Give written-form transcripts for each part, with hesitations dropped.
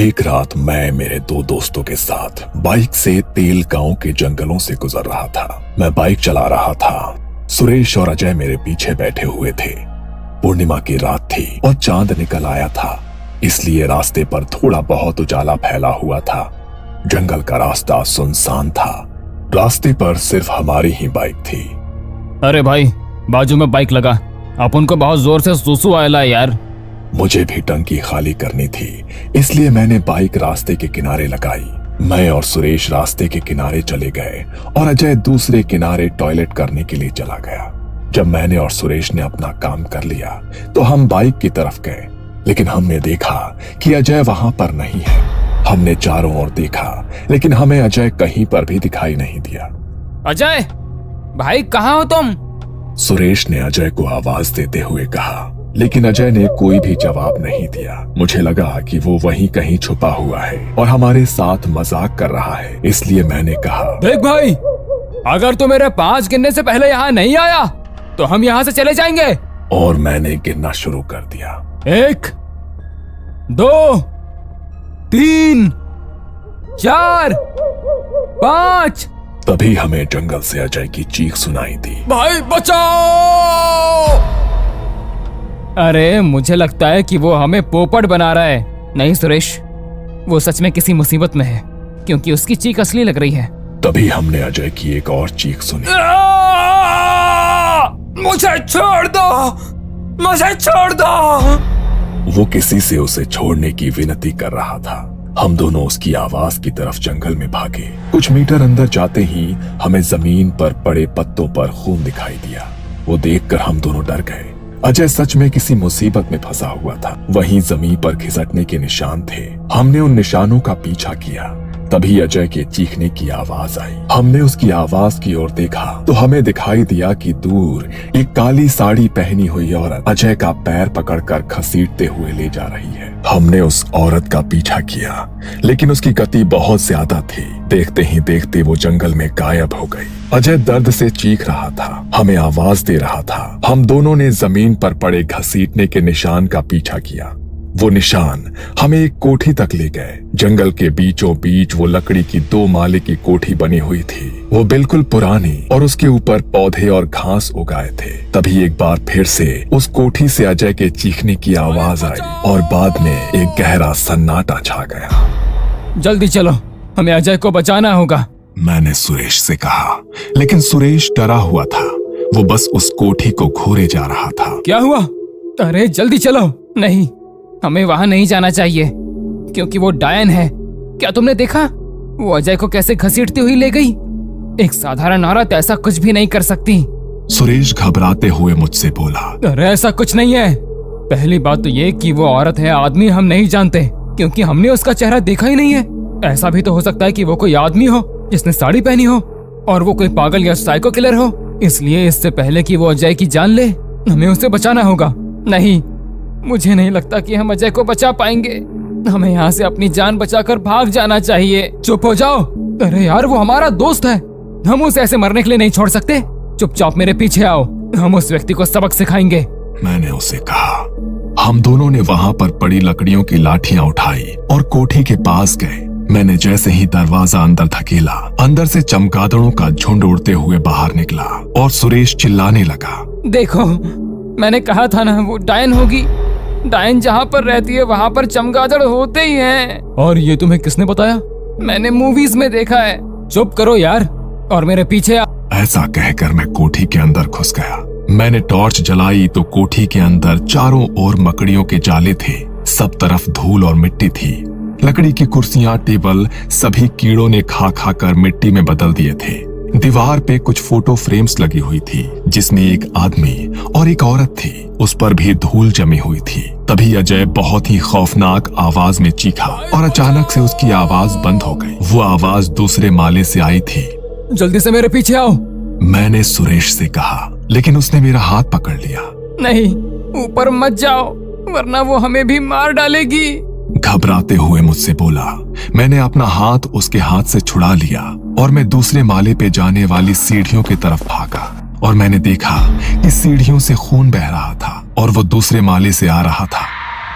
एक रात मैं मेरे दो दोस्तों के साथ बाइक से तेल गांव के जंगलों से गुजर रहा था। मैं बाइक चला रहा था। सुरेश और अजय मेरे पीछे बैठे हुए थे। पूर्णिमा की रात थी और चांद निकल आया था, इसलिए रास्ते पर थोड़ा बहुत उजाला फैला हुआ था। जंगल का रास्ता सुनसान था। रास्ते पर सिर्फ हमारी ही बाइक थी। अरे भाई, बाजू में बाइक लगा, अपन को बहुत जोर से सुसु आया यार। मुझे भी टंकी खाली करनी थी, इसलिए मैंने बाइक रास्ते के किनारे लगाई। मैं और सुरेश रास्ते के किनारे चले गए और अजय दूसरे किनारे टॉयलेट करने के लिए चला गया। जब मैंने और सुरेश ने अपना काम कर लिया तो हम बाइक की तरफ गए, लेकिन हमने देखा कि अजय वहां पर नहीं है। हमने चारों ओर देखा, लेकिन हमें अजय कहीं पर भी दिखाई नहीं दिया। अजय भाई, कहाँ हो तुम? सुरेश ने अजय को आवाज देते हुए कहा, लेकिन अजय ने कोई भी जवाब नहीं दिया। मुझे लगा कि वो वहीं कहीं छुपा हुआ है और हमारे साथ मजाक कर रहा है, इसलिए मैंने कहा, देख भाई, अगर तू मेरे 5 गिनने से पहले यहाँ नहीं आया तो हम यहाँ से चले जाएंगे। और मैंने गिनना शुरू कर दिया। 1 2 3 4 5। तभी हमें जंगल से अजय की चीख सुनाई दी, भाई बचाओ! अरे मुझे लगता है कि वो हमें पोपट बना रहा है। नहीं सुरेश, वो सच में किसी मुसीबत में है, क्योंकि उसकी चीख असली लग रही है। तभी हमने अजय की एक और चीख सुनी। मुझे छोड़ दो, मुझे छोड़ दो। वो किसी से उसे छोड़ने की विनती कर रहा था। हम दोनों उसकी आवाज की तरफ जंगल में भागे। कुछ मीटर अंदर जाते ही हमें जमीन पर पड़े पत्तों पर खून दिखाई दिया। वो देखकर हम दोनों डर गए। अजय सच में किसी मुसीबत में फंसा हुआ था। वहीं जमीन पर घिसटने के निशान थे। हमने उन निशानों का पीछा किया। तभी अजय के चीखने की आवाज आई। हमने उसकी आवाज की ओर देखा तो हमें दिखाई दिया कि दूर एक काली साड़ी पहनी हुई औरत अजय का पैर पकड़कर घसीटते हुए ले जा रही है। हमने उस औरत का पीछा किया, लेकिन उसकी गति बहुत ज्यादा थी। देखते ही देखते वो जंगल में गायब हो गई। अजय दर्द से चीख रहा था, हमें आवाज दे रहा था। हम दोनों ने जमीन पर पड़े घसीटने के निशान का पीछा किया। वो निशान हमें एक कोठी तक ले गए। जंगल के बीचों बीच वो लकड़ी की 2 माले की कोठी बनी हुई थी। वो बिल्कुल पुरानी और उसके ऊपर पौधे और घास उगाए थे। तभी एक बार फिर से उस कोठी से अजय के चीखने की आवाज आई और बाद में एक गहरा सन्नाटा छा गया। जल्दी चलो, हमें अजय को बचाना होगा, मैंने सुरेश से कहा, लेकिन सुरेश डरा हुआ था। वो बस उस कोठी को घूरे जा रहा था। क्या हुआ? अरे जल्दी चलो। नहीं, हमें वहां नहीं जाना चाहिए, क्योंकि वो डायन है। क्या तुमने देखा वो अजय को कैसे घसीटती हुई ले गई? एक साधारण औरत ऐसा कुछ भी नहीं कर सकती। सुरेश घबराते हुए मुझसे बोला, अरे ऐसा कुछ नहीं है। पहली बात तो ये कि वो औरत है, आदमी हम नहीं जानते, क्योंकि हमने उसका चेहरा देखा ही नहीं है। ऐसा भी तो हो सकता है कि वो कोई आदमी हो जिसने साड़ी पहनी हो, और वो कोई पागल या साइको किलर हो। इसलिए इससे पहले कि वो अजय की जान ले, हमें उसे बचाना होगा। नहीं, मुझे नहीं लगता कि हम अजय को बचा पाएंगे। हमें यहाँ से अपनी जान बचाकर भाग जाना चाहिए। चुप हो जाओ। अरे यार, वो हमारा दोस्त है, हम उसे ऐसे मरने के लिए नहीं छोड़ सकते। चुपचाप मेरे पीछे आओ, हम उस व्यक्ति को सबक सिखाएंगे। मैंने उसे कहा। हम दोनों ने वहां पर पड़ी लकड़ियों की लाठियां उठाई और कोठी के पास गए। मैंने जैसे ही दरवाजा अंदर धकेला, अंदर से चमगादड़ों का झुंड उड़ते हुए बाहर निकला और सुरेश चिल्लाने लगा, देखो, मैंने कहा था ना, वो डायन होगी। डायन जहाँ पर रहती है वहाँ पर चमगादड़ होते ही हैं। और ये तुम्हें किसने बताया? मैंने मूवीज में देखा है। चुप करो यार और मेरे पीछे आ। ऐसा कहकर मैं कोठी के अंदर घुस गया। मैंने टॉर्च जलाई तो कोठी के अंदर चारों ओर मकड़ियों के जाले थे। सब तरफ धूल और मिट्टी थी। लकड़ी की कुर्सियां, टेबल सभी कीड़ों ने खा खा कर मिट्टी में बदल दिए थे। दीवार पे कुछ फोटो फ्रेम्स लगी हुई थी, जिसमें एक आदमी और एक औरत थी। उस पर भी धूल जमी हुई थी। तभी अजय बहुत ही खौफनाक आवाज में चीखा और अचानक से उसकी आवाज बंद हो गई। वो आवाज दूसरे माले से आई थी। जल्दी से मेरे पीछे आओ, मैंने सुरेश से कहा, लेकिन उसने मेरा हाथ पकड़ लिया। नहीं, ऊपर मत जाओ, वरना वो हमें भी मार डालेगी। घबराते हुए मुझसे बोला। मैंने अपना हाथ उसके हाथ से छुड़ा लिया और मैं दूसरे माले पे जाने वाली सीढ़ियों की तरफ भागा और मैंने देखा कि सीढ़ियों से खून बह रहा था और वो दूसरे माले से आ रहा था।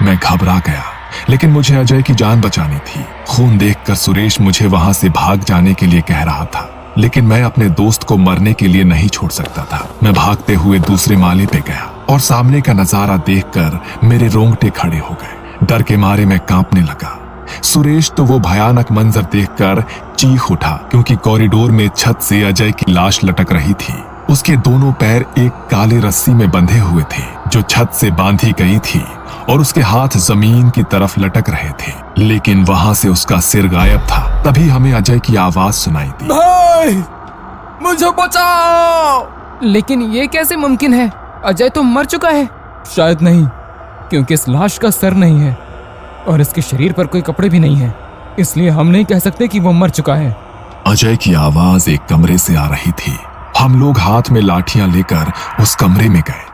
मैं घबरा गया लेकिन मुझे अजय की जान बचानी थी। खून देखकर सुरेश मुझे वहां से भाग जाने के लिए कह रहा था, लेकिन मैं अपने दोस्त को मरने के लिए नहीं छोड़ सकता था। मैं भागते हुए दूसरे माले पे गया और सामने का नजारा देखकर मेरे रोंगटे खड़े हो गए। डर के मारे मैं कांपने लगा। सुरेश तो वो भयानक मंजर देखकर चीख उठा, क्योंकि कॉरिडोर में छत से अजय की लाश लटक रही थी। उसके दोनों पैर एक काले रस्सी में बंधे हुए थे जो छत से बांधी गई थी, और उसके हाथ जमीन की तरफ लटक रहे थे, लेकिन वहां से उसका सिर गायब था। तभी हमें अजय की आवाज सुनाई दी, भाई मुझे बचाओ। लेकिन ये कैसे मुमकिन है? अजय तो मर चुका है। शायद नहीं, क्योंकि इस लाश का सर नहीं है और इसके शरीर पर कोई कपड़े भी नहीं है, इसलिए हम नहीं कह सकते कि वो मर चुका है। अजय की आवाज एक कमरे से आ रही थी। हम लोग हाथ में लाठियां लेकर उस कमरे में गए।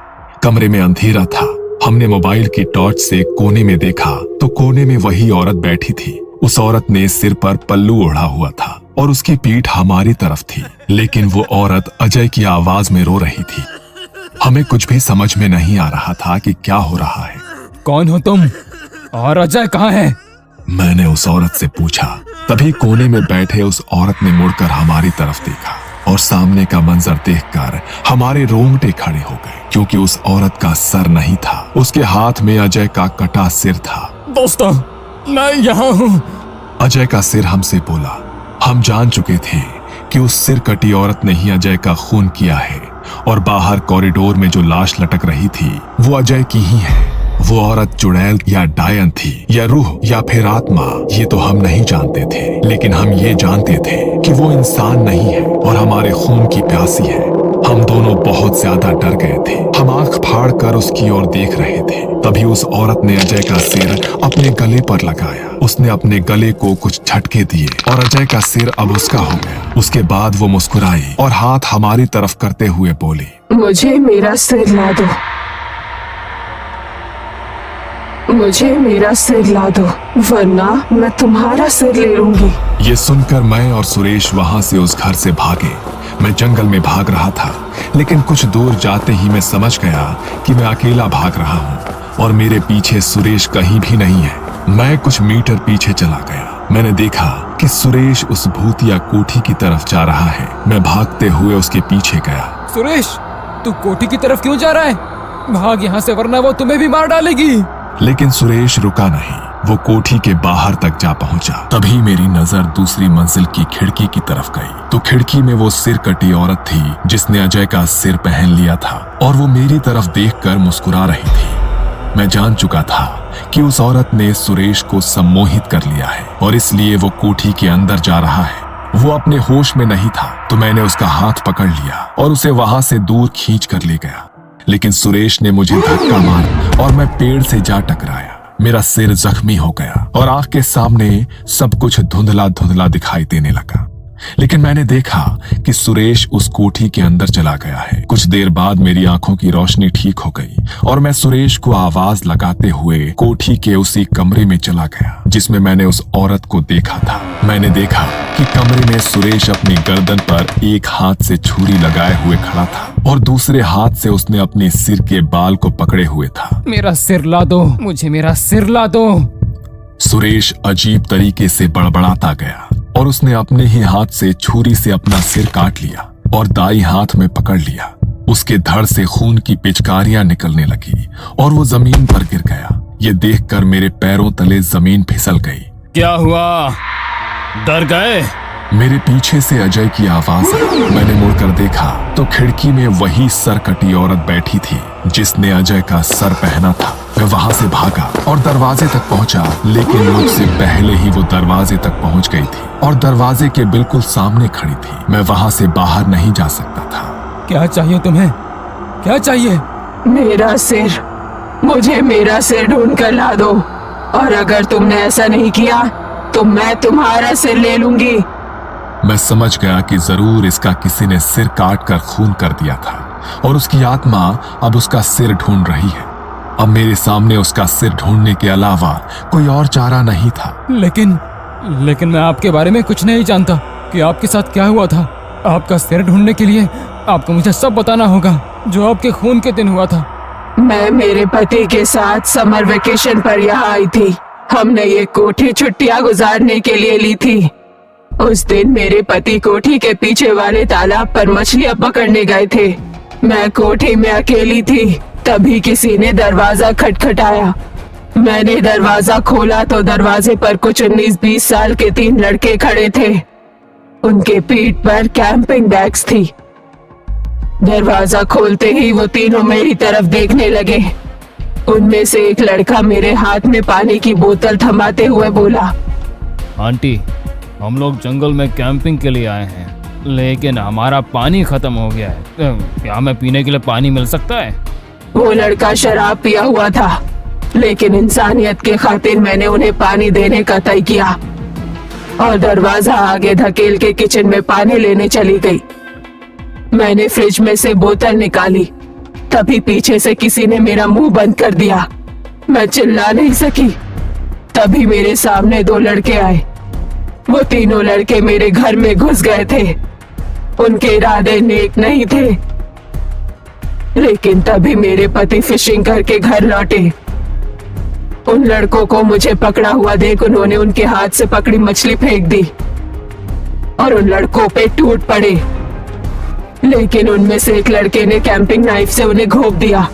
कमरे में अंधेरा था। हमने मोबाइल की टॉर्च से कोने में देखा तो कोने में वही औरत बैठी थी। उस औरत ने सिर पर पल्लू ओढ़ा हुआ था और उसकी पीठ हमारी तरफ थी, लेकिन वो औरत अजय की आवाज में रो रही थी। हमें कुछ भी समझ में नहीं आ रहा था कि क्या हो रहा है। कौन हो तुम और अजय कहाँ है? मैंने उस औरत से पूछा। तभी कोने में बैठे उस औरत ने मुड़कर हमारी तरफ देखा और सामने का मंजर देखकर हमारे रोंगटे खड़े हो गए, क्योंकि उस औरत का सर नहीं था। उसके हाथ में अजय का कटा सिर था। दोस्तों, मैं यहाँ हूँ। अजय का सिर हमसे बोला। हम जान चुके थे कि उस सिर कटी औरत ने ही अजय का खून किया है, और बाहर कॉरिडोर में जो लाश लटक रही थी वो अजय की ही है। वो औरत चुड़ैल या डायन थी, या रूह, या फिर आत्मा, ये तो हम नहीं जानते थे, लेकिन हम ये जानते थे कि वो इंसान नहीं है और हमारे खून की प्यासी है। हम दोनों बहुत ज्यादा डर गए थे। हम आंख फाड़ कर उसकी ओर देख रहे थे। तभी उस औरत ने अजय का सिर अपने गले पर लगाया। उसने अपने गले को कुछ झटके दिए और अजय का सिर अब उसका हो गया। उसके बाद वो मुस्कुराई और हाथ हमारी तरफ करते हुए बोली, मुझे मेरा सिर ला दो, मुझे मेरा सिर ला दो, वरना मैं तुम्हारा सिर ले लूंगी। ये सुनकर मैं और सुरेश वहां से उस घर से भागे। मैं जंगल में भाग रहा था, लेकिन कुछ दूर जाते ही मैं समझ गया कि मैं अकेला भाग रहा हूँ और मेरे पीछे सुरेश कहीं भी नहीं है। मैं कुछ मीटर पीछे चला गया। मैंने देखा कि सुरेश उस भूतिया कोठी की तरफ जा रहा है। मैं भागते हुए उसके पीछे गया। सुरेश, तू कोठी की तरफ क्यों जा रहा है? भाग यहाँ से, वरना वो तुम्हें भी मार डालेगी। लेकिन सुरेश रुका नहीं। वो कोठी के बाहर तक जा पहुंचा। तभी मेरी नजर दूसरी मंजिल की खिड़की की तरफ गई तो खिड़की में वो सिर कटी औरत थी जिसने अजय का सिर पहन लिया था, और वो मेरी तरफ देखकर मुस्कुरा रही थी। मैं जान चुका था कि उस औरत ने सुरेश को सम्मोहित कर लिया है और इसलिए वो कोठी के अंदर जा रहा है। वो अपने होश में नहीं था, तो मैंने उसका हाथ पकड़ लिया और उसे वहां से दूर खींच कर ले गया। लेकिन सुरेश ने मुझे धक्का मारा और मैं पेड़ से जा टकराया। मेरा सिर जख्मी हो गया और आंख के सामने सब कुछ धुंधला धुंधला दिखाई देने लगा। लेकिन मैंने देखा कि सुरेश उस कोठी के अंदर चला गया है। कुछ देर बाद मेरी आंखों की रोशनी ठीक हो गई और मैं सुरेश को आवाज लगाते हुए कोठी के उसी कमरे में चला गया जिसमें मैंने उस औरत को देखा था। मैंने देखा कि कमरे में सुरेश अपनी गर्दन पर एक हाथ से छुरी लगाए हुए खड़ा था और दूसरे हाथ से उसने अपने सिर के बाल को पकड़े हुए था। मेरा सिर ला दो, मुझे मेरा सिर ला दो। सुरेश अजीब तरीके से बड़बड़ाता गया और उसने अपने ही हाथ से छुरी से अपना सिर काट लिया और दाई हाथ में पकड़ लिया। उसके धड़ से खून की पिचकारियां निकलने लगी और वो जमीन पर गिर गया। ये देखकर मेरे पैरों तले जमीन फिसल गई। क्या हुआ? डर गए? मेरे पीछे से अजय की आवाज आई। मैंने मुड़कर देखा तो खिड़की में वही सर कटी औरत बैठी थी जिसने अजय का सर पहना था। मैं वहां से भागा और दरवाजे तक पहुंचा, लेकिन मुझसे पहले ही वो दरवाजे तक पहुंच गई थी और दरवाजे के बिल्कुल सामने खड़ी थी। मैं वहां से बाहर नहीं जा सकता था। क्या चाहिए तुम्हें? क्या चाहिए? मेरा सिर, मुझे मेरा सिर ढूंढ कर ला दो, और अगर तुमने ऐसा नहीं किया तो मैं तुम्हारा सिर ले लूंगी। मैं समझ गया कि जरूर इसका किसी ने सिर काट कर खून कर दिया था और उसकी आत्मा अब उसका सिर ढूंढ रही है। अब मेरे सामने उसका सिर ढूंढने के अलावा कोई और चारा नहीं था। लेकिन मैं आपके बारे में कुछ नहीं जानता कि आपके साथ क्या हुआ था। आपका सिर ढूंढने के लिए आपको मुझे सब बताना होगा जो आपके खून के दिन हुआ था। मैं मेरे पति के साथ समर वेकेशन पर यहाँ आई थी। हमने ये कोठी छुट्टियां गुजारने के लिए ली थी। उस दिन मेरे पति कोठी के पीछे वाले तालाब पर मछलियां पकड़ने गए थे। मैं कोठी में अकेली थी, तभी किसी ने दरवाजा खटखटाया। मैंने दरवाजा खोला तो दरवाजे पर कुछ 19-20 साल के 3 लड़के खड़े थे। उनके पीठ पर कैंपिंग बैग्स थी। दरवाजा खोलते ही वो तीनों मेरी तरफ देखने लगे। उनमें से एक लड़का मेरे हाथ में पानी की बोतल थमाते हुए बोला, आंटी, हम लोग जंगल में कैंपिंग के लिए आए हैं, लेकिन हमारा पानी खत्म हो गया है। क्या हमें पीने के लिए पानी मिल सकता है? वो लड़का शराब पिया हुआ था, लेकिन इंसानियत के खातिर मैंने उन्हें पानी देने का तय किया और दरवाजा आगे धकेल के किचन में पानी लेने चली गई। मैंने फ्रिज में से बोतल निकाली, तभी पीछे से किसी ने मेरा मुंह बंद कर दिया। मैं चिल्ला नहीं सकी। तभी मेरे सामने 2 लड़के आए। वो तीनों लड़के मेरे घर में घुस गए थे। उनके इरादे नेक नहीं थे, लेकिन तभी मेरे पति फिशिंग करके घर लौटे। उन लड़कों को मुझे पकड़ा हुआ देख उन्होंने उनके हाथ से पकड़ी मछली फेंक दी और उन लड़कों पे टूट पड़े। लेकिन उनमें से एक लड़के ने कैंपिंग नाइफ से उन्हें घोंप दिया।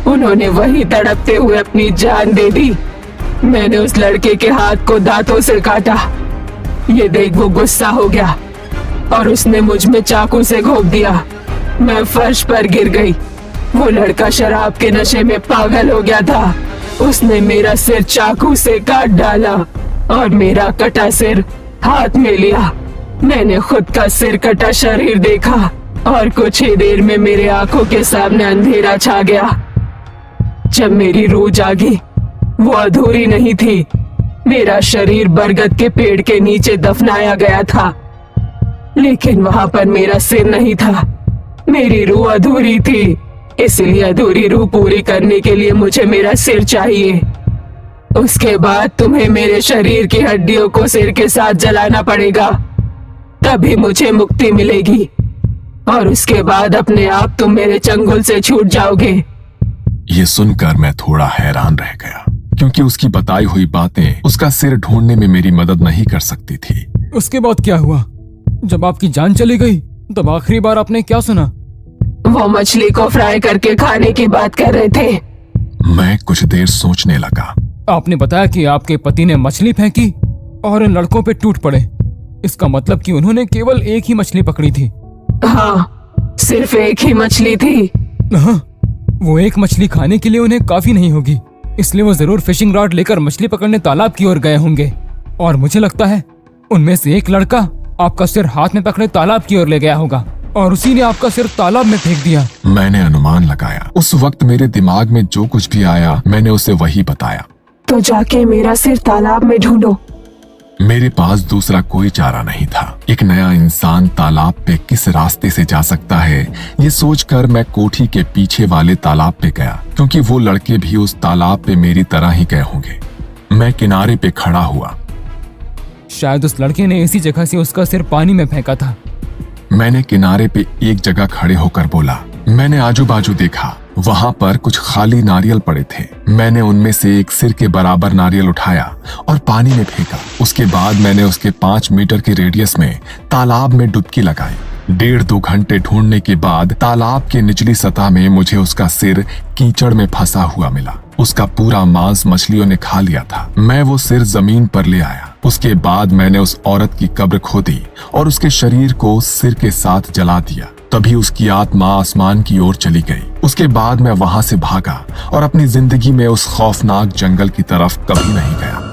उन्होंने वहीं तड़पते हुए अपनी जान दे दी। मैंने उस लड़के के हाथ को दांतों से काटा। ये देख वो गुस्सा हो गया और उसने मुझ में चाकू से घोंप दिया। मैं फर्श पर गिर गई। वो लड़का शराब के नशे में पागल हो गया था। उसने मेरा सिर चाकू से काट डाला और मेरा कटा सिर हाथ में लिया। मैंने खुद का सिर कटा शरीर देखा और कुछ ही देर में मेरे आंखों के सामने अंधेरा छा गया। जब मेरी रूह जागी, वो अधूरी नहीं थी। मेरा शरीर बरगद के पेड़ के नीचे दफनाया गया था, लेकिन वहां पर मेरा सिर नहीं था। मेरी रूह अधूरी थी, इसलिए अधूरी रूह पूरी करने के लिए मुझे मेरा सिर चाहिए। उसके बाद तुम्हें मेरे शरीर की हड्डियों को सिर के साथ जलाना पड़ेगा, तभी मुझे मुक्ति मिलेगी और उसके बाद अपने आप तुम मेरे चंगुल से छूट जाओगे। ये सुनकर मैं थोड़ा हैरान रह गया, क्योंकि उसकी बताई हुई बातें उसका सिर ढूंढने में मेरी मदद नहीं कर सकती थी। उसके बाद क्या हुआ? जब आपकी जान चली गई तब आखिरी बार आपने क्या सुना? वो मछली को फ्राई करके खाने की बात कर रहे थे। मैं कुछ देर सोचने लगा। आपने बताया कि आपके पति ने मछली फेंकी और इन लड़कों पे टूट पड़े। इसका मतलब कि उन्होंने केवल एक ही मछली पकड़ी थी। हाँ, सिर्फ एक ही मछली थी। हाँ, वो एक मछली खाने के लिए उन्हें काफी नहीं होगी, इसलिए वो जरूर फिशिंग रॉड लेकर मछली पकड़ने तालाब की ओर गए होंगे। और मुझे लगता है उनमें से एक लड़का आपका सिर हाथ में पकड़े तालाब की ओर ले गया होगा और उसी ने आपका सिर तालाब में फेंक दिया। मैंने अनुमान लगाया। उस वक्त मेरे दिमाग में जो कुछ भी आया मैंने उसे वही बताया। तो जाके मेरा सिर तालाब में ढूंढो। मेरे पास दूसरा कोई चारा नहीं था। एक नया इंसान तालाब पे किस रास्ते से जा सकता है, ये सोचकर मैं कोठी के पीछे वाले तालाब पे गया, क्योंकि वो लड़के भी उस तालाब पे मेरी तरह ही गए होंगे। मैं किनारे पे खड़ा हुआ। शायद उस लड़के ने इसी जगह से उसका सिर पानी में फेंका था। मैंने किनारे पे एक जगह खड़े होकर बोला। मैंने आजू बाजू देखा, वहां पर कुछ खाली नारियल पड़े थे। मैंने उनमें से एक सिर के बराबर नारियल उठाया और पानी में फेंका। उसके बाद मैंने उसके 5 मीटर के रेडियस में तालाब में डुबकी लगाई। 1.5-2 घंटे ढूंढने के बाद तालाब की निचली सतह में मुझे उसका सिर कीचड़ में फंसा हुआ मिला। उसका पूरा मांस मछलियों ने खा लिया था। मैं वो सिर जमीन पर ले आया। उसके बाद मैंने उस औरत की कब्र खोदी और उसके शरीर को सिर के साथ जला दिया। तभी उसकी आत्मा आसमान की ओर चली गई। उसके बाद मैं वहां से भागा और अपनी जिंदगी में उस खौफनाक जंगल की तरफ कभी नहीं गया।